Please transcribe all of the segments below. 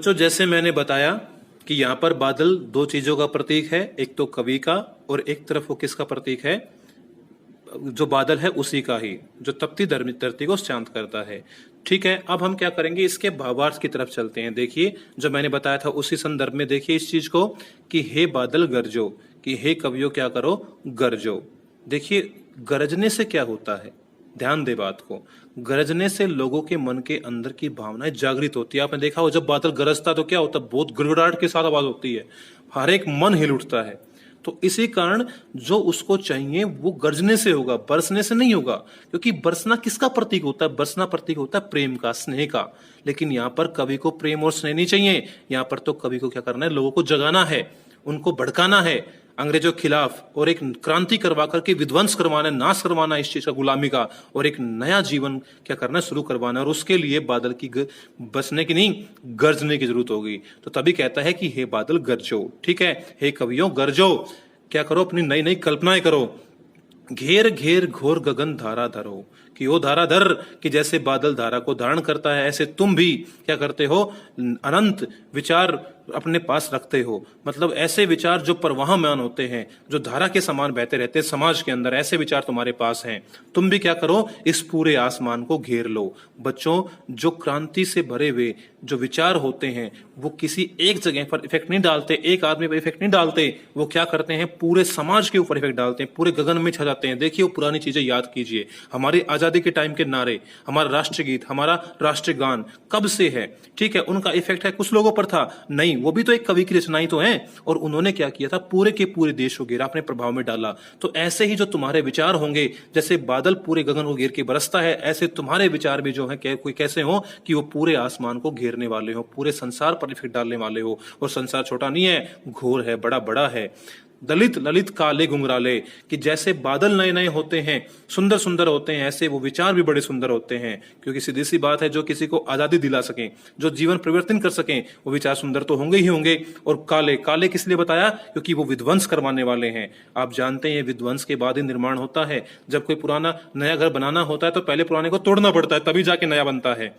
तो जैसे मैंने बताया कि यहाँ पर बादल दो चीजों का प्रतीक है, एक तो कवि का और एक तरफ वो किसका प्रतीक है, जो बादल है उसी का ही, जो तपती धरती को शांत करता है। ठीक है, अब हम क्या करेंगे, इसके भावार्थ की तरफ चलते हैं। देखिए जो मैंने बताया था उसी संदर्भ में देखिए इस चीज को कि हे बादल गरजो, कि हे कवियों क्या करो, गरजो। देखिए गरजने से क्या होता है, ध्यान दे बात को। गरजने से लोगों के मन के अंदर की भावनाएं जागृत होती है। आपने देखा हो जब बादल गरजता तो क्या होता है, बहुत गिड़गिड़ाहट के साथ आवाज होती है, हर एक मन हिल उठता है। तो इसी कारण जो उसको चाहिए वो गरजने से होगा, बरसने से नहीं होगा। क्योंकि बरसना किसका प्रतीक होता है, बरसना प्रतीक होता है प्रेम का, स्नेह का। लेकिन यहाँ पर कवि को प्रेम और स्नेह नहीं चाहिए, यहाँ पर तो कवि को क्या करना है, लोगों को जगाना है, उनको भड़काना है अंग्रेजों के खिलाफ, और एक क्रांति करवा करके विध्वंस करवाना, नाश करवाना इस चीज का, गुलामी का, और एक नया जीवन क्या करना है, शुरू करवाना। और उसके लिए बादल की बसने की नहीं, गरजने की जरूरत होगी। तो तभी कहता है कि हे बादल गरजो। ठीक है, हे कवियों गरजो, क्या करो, अपनी नई नई कल्पनाएं करो। घेर घेर घोर गगन धारा धरो, कि वो धारा धर, कि जैसे बादल धारा को धारण करता है ऐसे तुम भी क्या करते हो, अनंत विचार अपने पास रखते हो। मतलब ऐसे विचार जो प्रवाहमान होते हैं, जो धारा के समान बहते रहते हैं समाज के अंदर, ऐसे विचार तुम्हारे पास हैं। तुम भी क्या करो, इस पूरे आसमान को घेर लो। बच्चों, जो क्रांति से भरे हुए जो विचार होते हैं वो किसी एक जगह पर इफेक्ट नहीं डालते, एक आदमी पर इफेक्ट नहीं डालते, वो क्या करते हैं, पूरे समाज के ऊपर इफेक्ट डालते हैं, पूरे गगन में छा जाते हैं। देखिए वो पुरानी चीजें याद कीजिए, हमारी आजादी के टाइम के नारे, हमारा राष्ट्रगीत, हमारा राष्ट्रीय गान कब से है। ठीक है, उनका इफेक्ट है कुछ लोगों पर था नहीं, वो भी तो एक कवि की रचनाएं तो हैं, और उन्होंने क्या किया था, पूरे के पूरे देश को घेरा, अपने प्रभाव में डाला। तो ऐसे ही जो तुम्हारे विचार होंगे, जैसे बादल पूरे गगन को घेर के बरसता है, ऐसे तुम्हारे विचार भी जो है कोई कैसे हो कि वो पूरे आसमान को घेरने वाले हो, पूरे संसार पर इफेक्ट डालने वाले हो। और संसार छोटा नहीं है, घोर है, बड़ा बड़ा है। दलित ललित काले घुंघराले, कि जैसे बादल नए नए होते हैं, सुंदर सुंदर होते हैं, ऐसे वो विचार भी बड़े सुंदर होते हैं। क्योंकि सीधी सी बात है, जो किसी को आजादी दिला सकें, जो जीवन परिवर्तन कर सकें, वो विचार सुंदर तो होंगे ही होंगे। और काले, काले किस लिए बताया, क्योंकि वो विध्वंस करवाने वाले हैं। आप जानते हैं विध्वंस के बाद ही निर्माण होता है। जब कोई पुराना नया घर बनाना होता है तो पहले पुराने को तोड़ना पड़ता है, तभी जाके नया बनता है।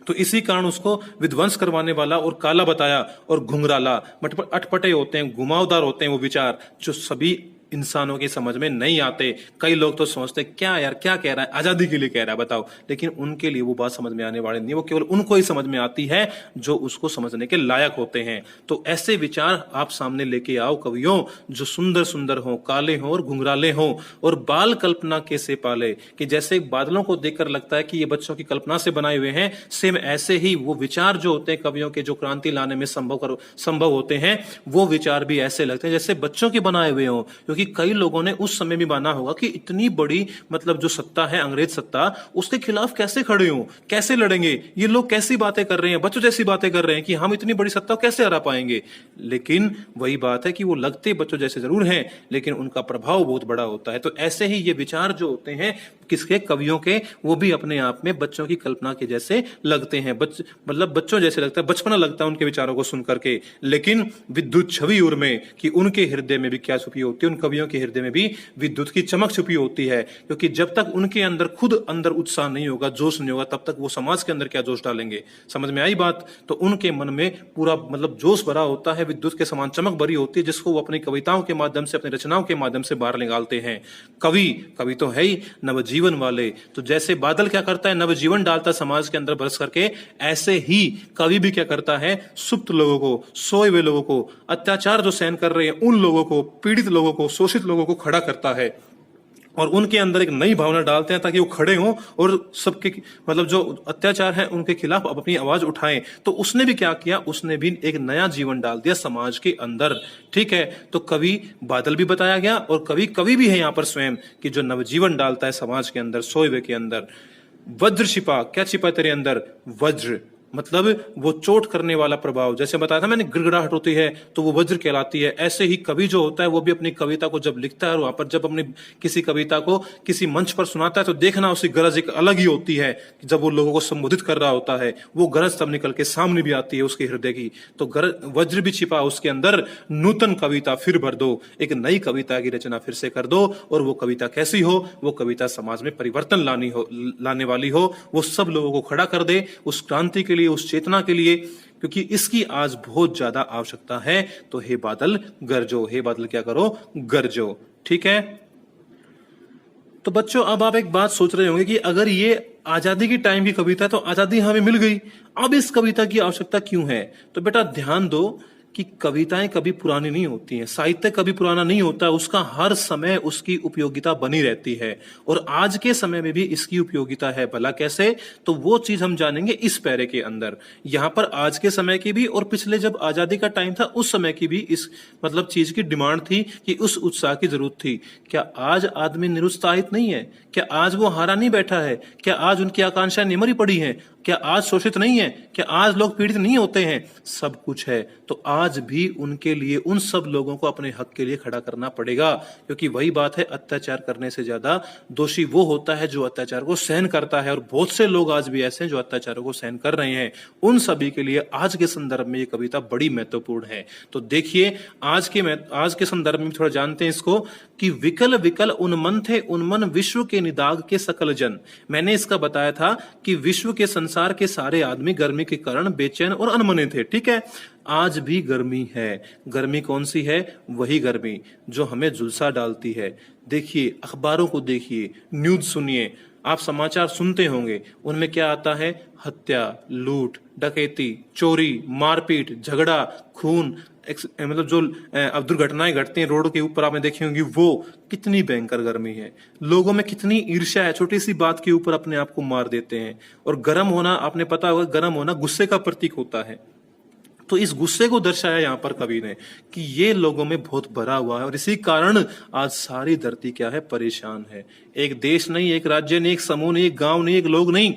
तो इसी कारण उसको विध्वंस करवाने वाला और काला बताया। और घुंघराला, अटपटे होते हैं, घुमावदार होते हैं वो विचार, जो सभी इंसानों की समझ में नहीं आते। कई लोग तो सोचते क्या यार, क्या कह रहा है, आजादी के लिए कह रहा है बताओ, लेकिन उनके लिए वो बात समझ में आने वाली नहीं, वो केवल उनको ही समझ में आती है जो उसको समझने के लायक होते हैं। तो ऐसे विचार आप सामने लेके आओ कवियों, जो सुंदर सुंदर हो, काले हो और घुंघराले हो, और बाल कल्पना कैसे पाले, कि जैसे बादलों को देखकर लगता है कि ये बच्चों की कल्पना से बनाए हुए हैं, सेम ऐसे ही वो विचार जो होते हैं कवियों के, जो क्रांति लाने में संभव होते हैं, वो विचार भी ऐसे लगते हैं जैसे बच्चों के बनाए हुए हों। क्योंकि कई लोगों ने उस समय भी माना होगा कि इतनी बड़ी मतलब जो सत्ता है, अंग्रेज सत्ता, उसके खिलाफ कैसे खड़े हों, कैसे लड़ेंगे, ये लोग कैसी बातें कर रहे हैं, बच्चों जैसी बातें कर रहे हैं कि हम इतनी बड़ी सत्ता कैसे हरा पाएंगे। लेकिन वही बात है कि वो लगते बच्चों जैसे जरूर हैं, लेकिन उनका प्रभाव बहुत बड़ा होता है। तो ऐसे ही ये विचार जो होते हैं किसके, कवियों के, वो भी अपने आप में बच्चों की कल्पना के जैसे लगते हैं, मतलब बच्चों जैसे लगता है, बचपना लगता है उनके विचारों को सुन करके। लेकिन विद्युत छवि उर में, कि उनके हृदय में भी क्या छुपी होती है, उन कवियों के हृदय में भी विद्युत की चमक छुपी होती है। क्योंकि जब तक उनके अंदर खुद अंदर उत्साह नहीं होगा, जोश नहीं होगा, तब तक वो समाज के अंदर क्या जोश डालेंगे। समझ में आई बात। तो उनके मन में पूरा मतलब जोश भरा होता है, विद्युत के समान चमक भरी होती है, जिसको वो अपनी कविताओं के माध्यम से, अपनी रचनाओं के माध्यम से बाहर निकालते हैं। कवि तो है ही नवजीवन वाले। तो जैसे बादल क्या करता है, नवजीवन डालता है समाज के अंदर बरस करके, ऐसे ही कवि भी क्या करता है, सुप्त लोगों को, सोए हुए लोगों को, अत्याचार जो सहन कर रहे हैं उन लोगों को, पीड़ित लोगों को, शोषित लोगों को खड़ा करता है, और उनके अंदर एक नई भावना डालते हैं ताकि वो खड़े हों और सबके मतलब जो अत्याचार है उनके खिलाफ अपनी आवाज उठाएं। तो उसने भी क्या किया, उसने भी एक नया जीवन डाल दिया समाज के अंदर। ठीक है, तो कवि बादल भी बताया गया, और कवि भी है यहाँ पर स्वयं, कि जो नवजीवन डालता है समाज के अंदर, सोए हुए के अंदर। वज्र छिपा, क्या छिपा तेरे अंदर, वज्र, मतलब वो चोट करने वाला प्रभाव। जैसे बताया था मैंने, गिड़गिड़ाहट होती है तो वो वज्र कहलाती है। ऐसे ही कवि जो होता है वो भी अपनी कविता को जब लिखता है, और वहां पर जब अपनी किसी कविता को किसी मंच पर सुनाता है, तो देखना उसकी गरज एक अलग ही होती है। जब वो लोगों को संबोधित कर रहा होता है, वो गरज तब निकल के सामने भी आती है उसके हृदय की। तो वज्र भी छिपा उसके अंदर, नूतन कविता फिर भर दो, एक नई कविता की रचना फिर से कर दो। और वो कविता कैसी हो, वो कविता समाज में परिवर्तन लाने वाली हो, वो सब लोगों को खड़ा कर दे, उस क्रांति के लिए लिए, उस चेतना के लिए, क्योंकि इसकी आज बहुत ज्यादा आवश्यकता है। तो हे बादल गरजो, हे बादल क्या करो, गरजो। ठीक है। तो बच्चों अब आप एक बात सोच रहे होंगे कि अगर ये आजादी की टाइम की कविता, तो आजादी हमें मिल गई, अब इस कविता की आवश्यकता क्यों है? तो बेटा ध्यान दो कि कविताएं कभी पुरानी नहीं होती हैं, साहित्य कभी पुराना नहीं होता, उसका हर समय उसकी उपयोगिता बनी रहती है, और आज के समय में भी इसकी उपयोगिता है। भला कैसे? तो वो चीज हम जानेंगे इस पैरे के अंदर। यहां पर आज के समय की भी और पिछले जब आजादी का टाइम था उस समय की भी इस मतलब चीज की डिमांड थी कि उस उत्साह की जरूरत थी। क्या आज आदमी निरुत्साहित नहीं है? क्या आज वो हारा नहीं बैठा है? क्या आज उनकी आकांक्षाएं नहीं मरी पड़ी हैं? क्या आज शोषित नहीं है? क्या आज लोग पीड़ित नहीं होते हैं? सब कुछ है। तो आज भी उनके लिए, उन सब लोगों को अपने हक के लिए खड़ा करना पड़ेगा, क्योंकि वही बात है, अत्याचार करने से ज्यादा दोषी वो होता है जो अत्याचार को सहन करता है, और बहुत से लोग आज भी ऐसे हैं जो अत्याचारों को सहन कर रहे हैं। उन सभी के लिए आज के संदर्भ में ये कविता बड़ी महत्वपूर्ण है। तो देखिए आज के संदर्भ में थोड़ा जानते हैं इसको, कि विकल विकल उन्मन थे उन्मन विश्व के निदाग के सकल जन। मैंने इसका बताया था कि विश्व के संसार के सारे आदमी गर्मी के कारण बेचैन और अनमने थे। ठीक है। आज भी गर्मी है। गर्मी कौन सी है? वही गर्मी जो हमें झुलसा डालती है। देखिए अखबारों को देखिए, न्यूज सुनिए, आप समाचार सुनते होंगे, उनमें क्या आता है? हत्या, लूट, डकैती, चोरी, मारपीट, झगड़ा, खून, मतलब जो अब दुर्घटनाएं घटती हैं रोड के ऊपर, आपने देखी होंगी, वो कितनी भयंकर गर्मी है। लोगों में कितनी ईर्ष्या है, छोटी सी बात के ऊपर अपने आप को मार देते हैं। और गर्म होना, आपने पता होगा, गर्म होना गुस्से का प्रतीक होता है। तो इस गुस्से को दर्शाया यहां पर कवि ने कि ये लोगों में बहुत भरा हुआ है, और इसी कारण आज सारी धरती क्या है? परेशान है। एक देश नहीं, एक राज्य नहीं, एक समूह नहीं, एक गांव नहीं, एक लोग नहीं,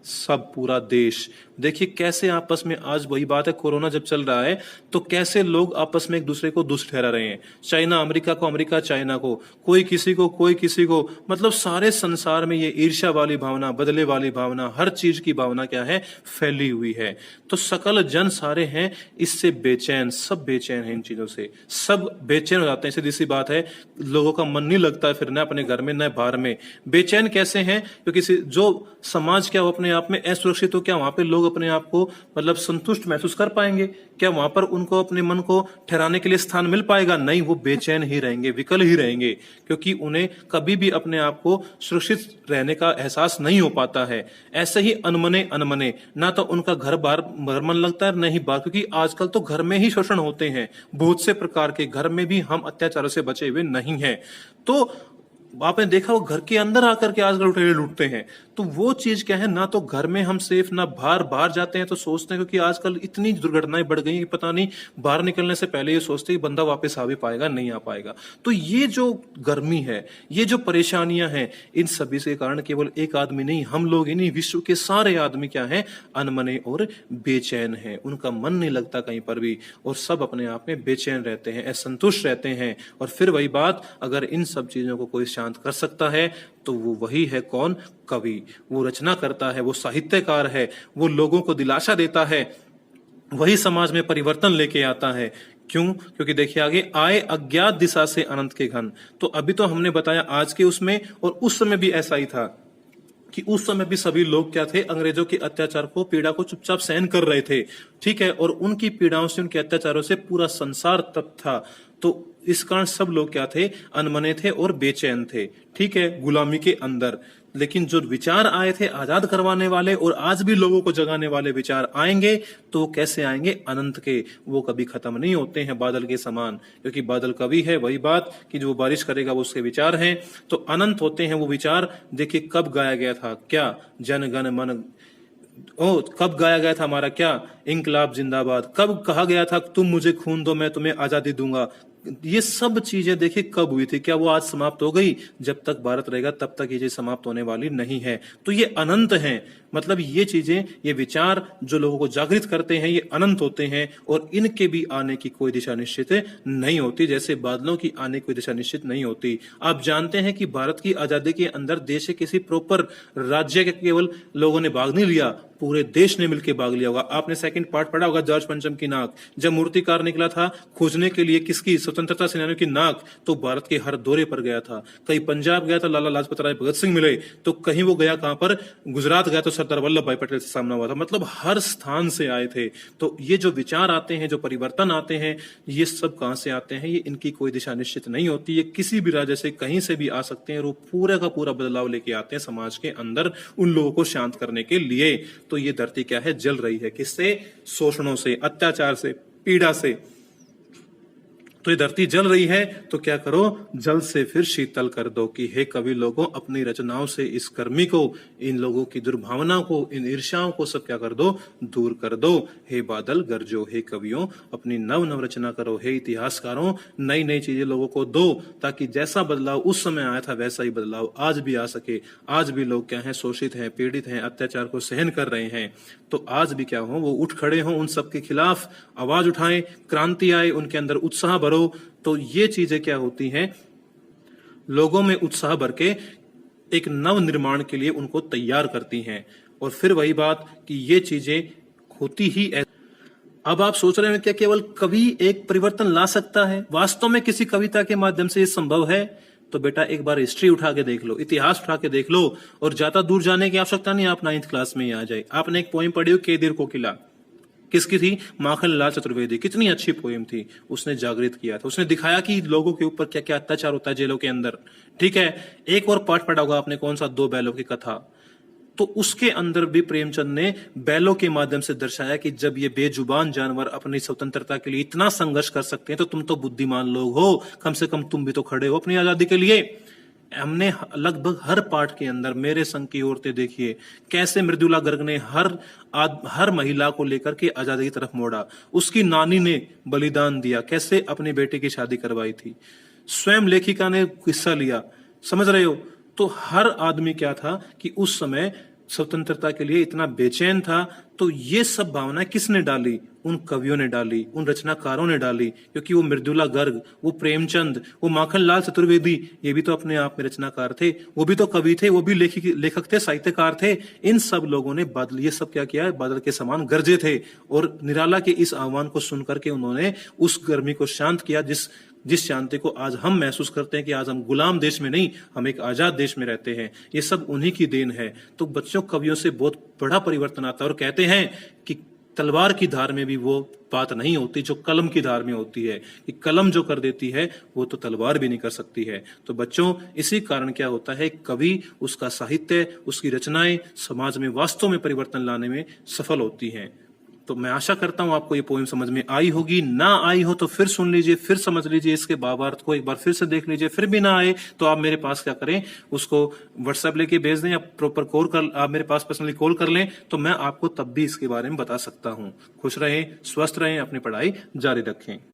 सब पूरा देश। देखिए कैसे आपस में, आज वही बात है, कोरोना जब चल रहा है तो कैसे लोग आपस में एक दूसरे को दुष्ट ठहरा रहे हैं। चाइना अमेरिका को, अमेरिका चाइना को, कोई किसी को, कोई किसी को, मतलब सारे संसार में ये ईर्ष्या वाली भावना, बदले वाली भावना, हर चीज की भावना क्या है? फैली हुई है। तो सकल जन सारे हैं इससे बेचैन, सब बेचैन है इन चीजों से, सब बेचैन हो जाते हैं। सीधी सी बात है, लोगों का मन नहीं लगता है फिर न अपने घर में न बाहर में। बेचैन कैसे हैं? क्योंकि जो समाज क्या वो अपने आप में असुरक्षित हो, क्या वहां पे लोग अपने आप को मतलब संतुष्ट महसूस कर पाएंगे? क्या वहां पर उनको अपने मन को ठहराने के लिए स्थान मिल पाएगा? नहीं, वो बेचैन ही रहेंगे, विकल ही रहेंगे, क्योंकि उन्हें कभी भी अपने आप को सुरक्षित रहने का एहसास नहीं हो पाता है। ऐसे ही अनमने अनमने, ना तो उनका घर बार मन लगता है, नहीं बाहर, क्योंकि आजकल तो घर में ही शोषण होते हैं बहुत से प्रकार के, घर में भी हम अत्याचारों से बचे हुए नहीं हैं। तो आपने देखा वो घर के अंदर आकर के आजकल लुटेरे लूटते हैं। तो वो चीज क्या है, ना तो घर में हम सेफ, ना बाहर जाते हैं तो सोचते हैं, क्योंकि आजकल इतनी दुर्घटनाएं बढ़ गई कि पता नहीं बाहर निकलने से पहले ये सोचते हैं कि बंदा वापस आ भी पाएगा, नहीं आ पाएगा। तो ये जो गर्मी है, ये जो परेशानियां हैं, इन सभी के कारण केवल एक आदमी नहीं, हम लोग ही नहीं, विश्व के सारे आदमी क्या है? अनमने और बेचैन हैं। उनका मन नहीं लगता कहीं पर भी, और सब अपने आप में बेचैन रहते हैं, असंतुष्ट रहते हैं। और फिर वही बात, अगर इन सब चीजों को कोई शांत कर सकता है तो वो वही है, कौन? कवि। वो रचना करता है, वो साहित्यकार है, वो लोगों को दिलासा देता है, वही समाज में परिवर्तन लेके आता है। क्यों? क्योंकि देखिए आगे, आए अज्ञात दिशा से अनंत के घन। तो अभी तो हमने बताया आज के उसमें, और उस समय भी ऐसा ही था कि उस समय भी सभी लोग क्या थे? अंग्रेजों के अत्याचार को, पीड़ा को चुपचाप सहन कर रहे थे। ठीक है। और उनकी पीड़ाओं से, उनके अत्याचारों से पूरा संसार तप्त था। तो इस कारण सब लोग क्या थे? अनमने थे और बेचैन थे। ठीक है, गुलामी के अंदर। लेकिन जो विचार आए थे आजाद करवाने वाले, और आज भी लोगों को जगाने वाले विचार आएंगे, तो वो कैसे आएंगे? अनंत के। वो कभी खत्म नहीं होते हैं, बादल के समान, क्योंकि बादल कवि है। वही बात कि जो बारिश करेगा वो उसके विचार हैं, तो अनंत होते हैं वो विचार। देखिए कब गाया गया था? क्या? जन गण मन। कब गाया गया था हमारा क्या? इंकलाब जिंदाबाद। कब कहा गया था तुम मुझे खून दो मैं तुम्हें आजादी दूंगा? ये सब चीजें देखिए कब हुई थी? क्या वो आज समाप्त हो गई? जब तक भारत रहेगा तब तक ये चीज समाप्त होने वाली नहीं है। तो ये अनंत हैं, मतलब ये चीजें, ये विचार जो लोगों को जागृत करते हैं, ये अनंत होते हैं, और इनके भी आने की कोई दिशा निश्चित नहीं होती, जैसे बादलों की आने की कोई दिशा निश्चित नहीं होती। आप जानते हैं कि भारत की आजादी के अंदर देश के किसी प्रॉपर राज्य के केवल लोगों ने भाग नहीं लिया, पूरे देश ने मिलकर भाग लिया होगा। आपने सेकंड पार्ट पढ़ा होगा जॉर्ज पंचम की नाक, जब मूर्तिकार निकला था खोजने के लिए किसकी, स्वतंत्रता सेनानियों की नाक, तो भारत के हर दौरे पर गया था। कहीं पंजाब गया तो लाला लाजपत राय भगत सिंह मिले, तो कहीं वो गया कहां पर, गुजरात गया तो सरदार वल्लभ भाई पटेल से सामना हुआ था। मतलब हर स्थान से आए थे। तो ये जो विचार आते हैं, जो परिवर्तन आते हैं, ये सब कहां से आते हैं, ये इनकी कोई दिशा निश्चित नहीं होती। ये किसी भी राज्य से कहीं से भी आ सकते हैं और वो पूरा का पूरा बदलाव लेके आते हैं समाज के अंदर उन लोगों को शांत करने के लिए। तो ये धरती क्या है, जल रही है। किससे? शोषणों से, अत्याचार से, पीड़ा से। तो ये धरती जल रही है तो क्या करो, जल से फिर शीतल कर दो कि हे कवि लोगों, अपनी रचनाओं से इस गर्मी को, इन लोगों की दुर्भावना को, इन ईर्ष्याओं को सब क्या कर दो, दूर कर दो। हे बादल गरजो, हे कवियों अपनी नव नव रचना करो, हे इतिहासकारों नई नई चीजें लोगों को दो, ताकि जैसा बदलाव उस समय आया था वैसा ही बदलाव आज भी आ सके। आज भी लोग क्या है, शोषित हैं, पीड़ित हैं, अत्याचार को सहन कर रहे हैं। तो आज भी क्या हो, वो उठ खड़े हों, उन सबके खिलाफ आवाज उठाएं, क्रांति आए, उनके अंदर उत्साह भरो। तो ये चीजें क्या होती हैं, लोगों में उत्साह भर के एक नव निर्माण के लिए उनको तैयार करती हैं। और फिर वही बात कि ये चीजें होती ही अब आप सोच रहे हैं क्या केवल कवि एक परिवर्तन ला सकता है? वास्तव में किसी कविता के माध्यम से ये संभव है? तो बेटा एक बार हिस्ट्री उठा के देख लो, इतिहास उठा के देख लो, और ज्यादा दूर जाने की आवश्यकता नहीं, आप 9th क्लास में ही आ जाए। आपने एक पोइम पढ़ी हो केदिर कोकिला, किसकी थी? माखनलाल चतुर्वेदी। कितनी अच्छी पोएम थी, उसने जागृत किया था, उसने दिखाया कि लोगों के ऊपर क्या क्या अत्याचार होता है जेलों के अंदर। ठीक है, एक और पाठ पढ़ा होगा आपने, कौन सा? दो बैलों की कथा। तो उसके अंदर भी प्रेमचंद ने बैलों के माध्यम से दर्शाया कि जब ये बेजुबान जानवर अपनी स्वतंत्रता के लिए इतना संघर्ष कर सकते हैं तो तुम तो बुद्धिमान लोग हो, कम से कम तुम भी तो खड़े हो अपनी आजादी के लिए। हमने लगभग हर पाठ के अंदर मेरे संग की औरतें देखिए कैसे मृदुला गर्ग ने हर महिला को लेकर के आजादी की तरफ मोड़ा। उसकी नानी ने बलिदान दिया, कैसे अपनी बेटी की शादी करवाई थी। स्वयं लेखिका ने हिस्सा लिया, समझ रहे हो। तो हर आदमी क्या था कि उस समय स्वतंत्रता के लिए इतना बेचैन था। तो ये सब भावनाएं किसने डाली? उन कवियों ने डाली, उन रचनाकारों ने डाली। क्योंकि वो मृदुला गर्ग, वो प्रेमचंद, वो माखनलाल चतुर्वेदी, ये भी तो अपने आप में रचनाकार थे, वो भी तो कवि थे, वो भी लेखक थे, साहित्यकार थे। इन सब लोगों ने बादल, ये सब क्या किया, बादल के समान गरजे थे। और निराला के इस आह्वान को सुनकर के उन्होंने उस गर्मी को शांत किया, जिस शांति को आज हम महसूस करते हैं कि आज हम गुलाम देश में नहीं, हम एक आजाद देश में रहते हैं। ये सब उन्हीं की देन है। तो बच्चों, कवियों से बहुत बड़ा परिवर्तन आता है। और कहते हैं कि तलवार की धार में भी वो बात नहीं होती जो कलम की धार में होती है, कि कलम जो कर देती है वो तो तलवार भी नहीं कर सकती है। तो बच्चों, इसी कारण क्या होता है, कवि, उसका साहित्य, उसकी रचनाएं समाज में वास्तव में परिवर्तन लाने में सफल होती हैं। तो मैं आशा करता हूं आपको ये पोएम समझ में आई होगी। ना आई हो तो फिर सुन लीजिए, फिर समझ लीजिए, इसके भावार्थ को एक बार फिर से देख लीजिए। फिर भी ना आए तो आप मेरे पास क्या करें, उसको व्हाट्सएप लेके भेज दें, या प्रॉपर कॉल कर, आप मेरे पास पर्सनली कॉल कर लें, तो मैं आपको तब भी इसके बारे में बता सकता हूं। खुश रहें, स्वस्थ रहें, अपनी पढ़ाई जारी रखें।